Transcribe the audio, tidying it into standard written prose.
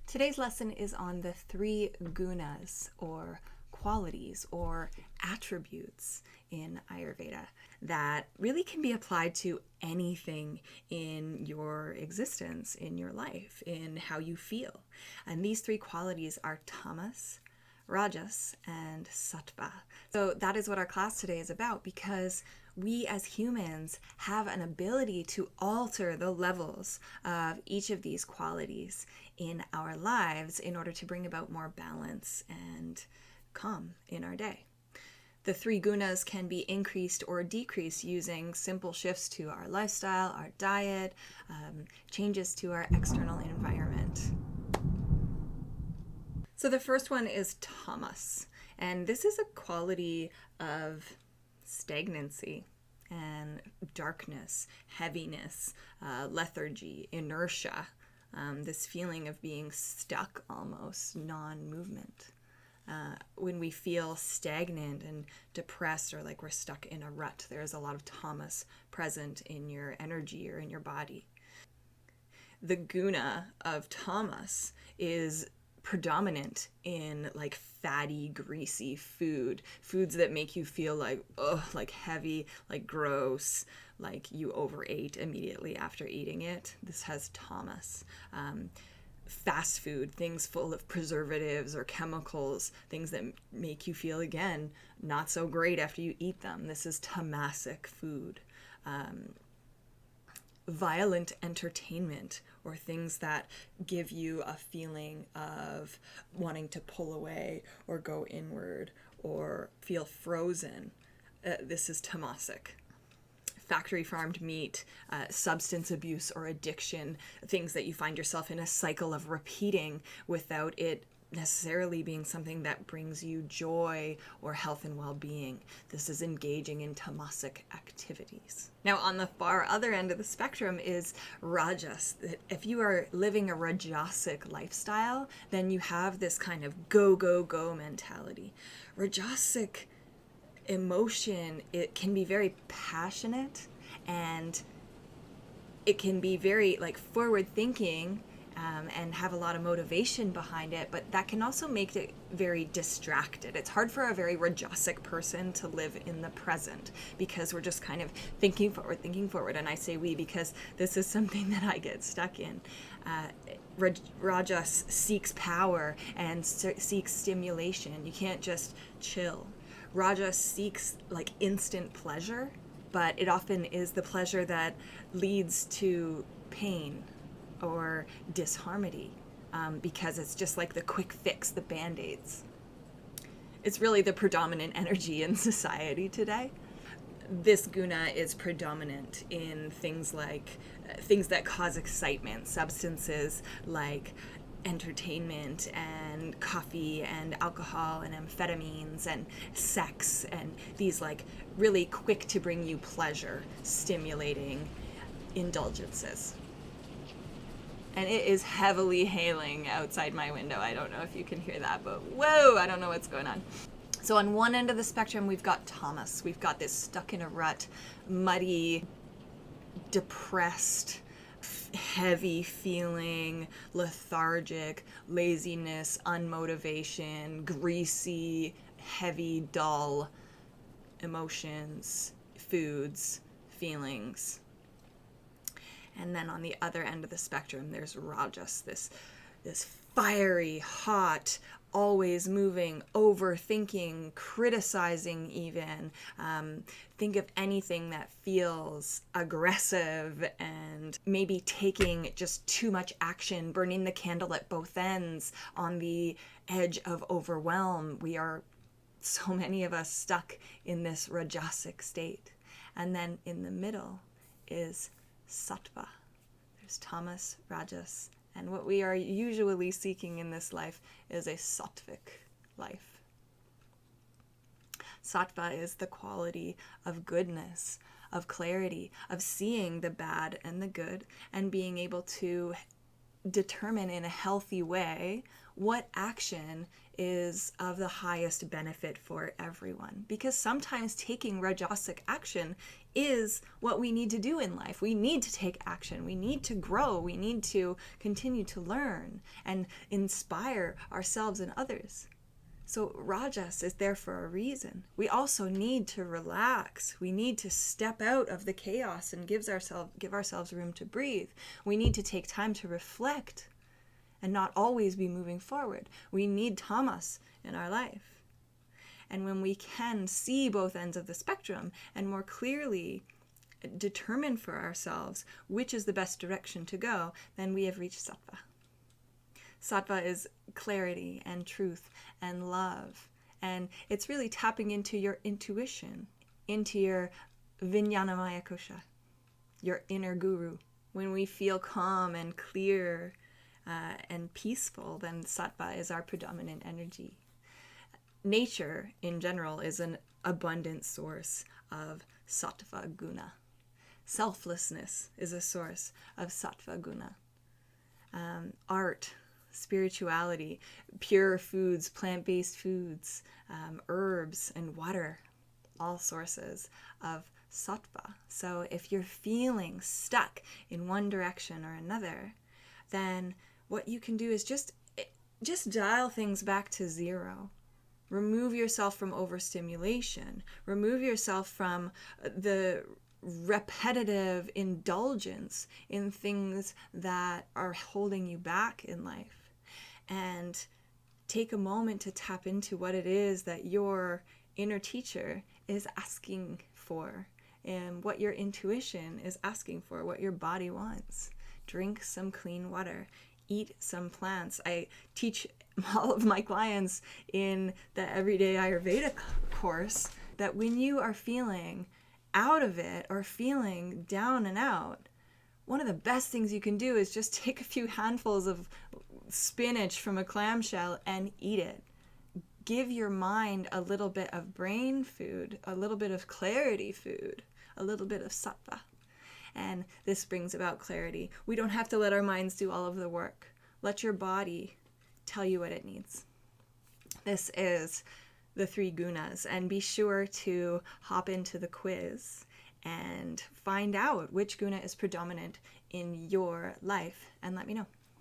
Today's lesson is on the three gunas, or qualities, or attributes in Ayurveda that really can be applied to anything in your existence, in your life, in how you feel. And these three qualities are tamas, rajas, and sattva. So that is what our class today is about, because we as humans have an ability to alter the levels of each of these qualities in our lives in order to bring about more balance and calm in our day. The three gunas can be increased or decreased using simple shifts to our lifestyle, our diet, changes to our external environment. So the first one is tamas, and this is a quality of stagnancy and darkness, heaviness, lethargy, inertia, this feeling of being stuck almost, non-movement. When we feel stagnant and depressed or like we're stuck in a rut, there's a lot of tamas present in your energy or in your body. The guna of tamas is predominant in like fatty, greasy foods that make you feel like heavy, like gross, like you overate immediately after eating it. This has tamas. Fast food, things full of preservatives or chemicals, things that make you feel, again, not so great after you eat them. This is tamasic food. Violent entertainment, or things that give you a feeling of wanting to pull away or go inward or feel frozen. This is tamasic. Factory farmed meat, substance abuse or addiction, things that you find yourself in a cycle of repeating without it necessarily being something that brings you joy or health and well-being. This is engaging in tamasic activities. Now, on the far other end of the spectrum is rajas. If you are living a rajasic lifestyle, then you have this kind of go, go, go mentality. Rajasic emotion, it can be very passionate, and it can be very like forward thinking, and have a lot of motivation behind it, but that can also make it very distracted. It's hard for a very rajasic person to live in the present because we're just kind of thinking forward, and I say we because this is something that I get stuck in. Rajas seeks power and seeks stimulation. You can't just chill. Rajas seeks like instant pleasure, but it often is the pleasure that leads to pain or disharmony, because it's just like the quick fix, the band-aids. It's really the predominant energy in society today. This guna is predominant in things that cause excitement, substances like entertainment and coffee and alcohol and amphetamines and sex, and these like really quick to bring you pleasure, stimulating indulgences. And it is heavily hailing outside my window. I don't know if you can hear that, but whoa, I don't know what's going on. So on one end of the spectrum, we've got tamas. We've got this stuck in a rut, muddy, depressed, heavy feeling, lethargic, laziness, unmotivation, greasy, heavy, dull emotions, foods, feelings. And then on the other end of the spectrum, there's rajas, this fiery, hot, always moving, overthinking, criticizing even. Think of anything that feels aggressive and maybe taking just too much action, burning the candle at both ends, on the edge of overwhelm. We are, so many of us, stuck in this rajasic state. And then in the middle is Satva. There's tamas, rajas, and what we are usually seeking in this life is a sattvic life. Sattva is the quality of goodness, of clarity, of seeing the bad and the good, and being able to determine in a healthy way what action is of the highest benefit for everyone. Because sometimes taking rajasic action is what we need to do in life. We need to take action. We need to grow. We need to continue to learn and inspire ourselves and others. So Rajas is there for a reason. We also need to relax. We need to step out of the chaos and give ourselves room to breathe. We need to take time to reflect and not always be moving forward. We need tamas in our life. And when we can see both ends of the spectrum and more clearly determine for ourselves which is the best direction to go, then we have reached Sattva. Sattva is clarity and truth and love. And it's really tapping into your intuition, into your Vijnanamaya Kosha, your inner guru. When we feel calm and clear and peaceful, then Sattva is our predominant energy. Nature in general is an abundant source of Sattva guna. Selflessness is a source of Sattva guna. Art, spirituality, pure foods, plant-based foods, herbs, and water, all sources of Sattva. So if you're feeling stuck in one direction or another, then what you can do is just dial things back to zero. Remove yourself from overstimulation. Remove yourself from the repetitive indulgence in things that are holding you back in life. And take a moment to tap into what it is that your inner teacher is asking for and what your intuition is asking for, what your body wants. Drink some clean water. Eat some plants. I teach all of my clients in the Everyday Ayurveda course that when you are feeling out of it or feeling down and out, one of the best things you can do is just take a few handfuls of spinach from a clamshell and eat it. Give your mind a little bit of brain food, a little bit of clarity food, a little bit of sattva. And this brings about clarity. We don't have to let our minds do all of the work. Let your body tell you what it needs. This is the 3 gunas, and be sure to hop into the quiz and find out which guna is predominant in your life and let me know.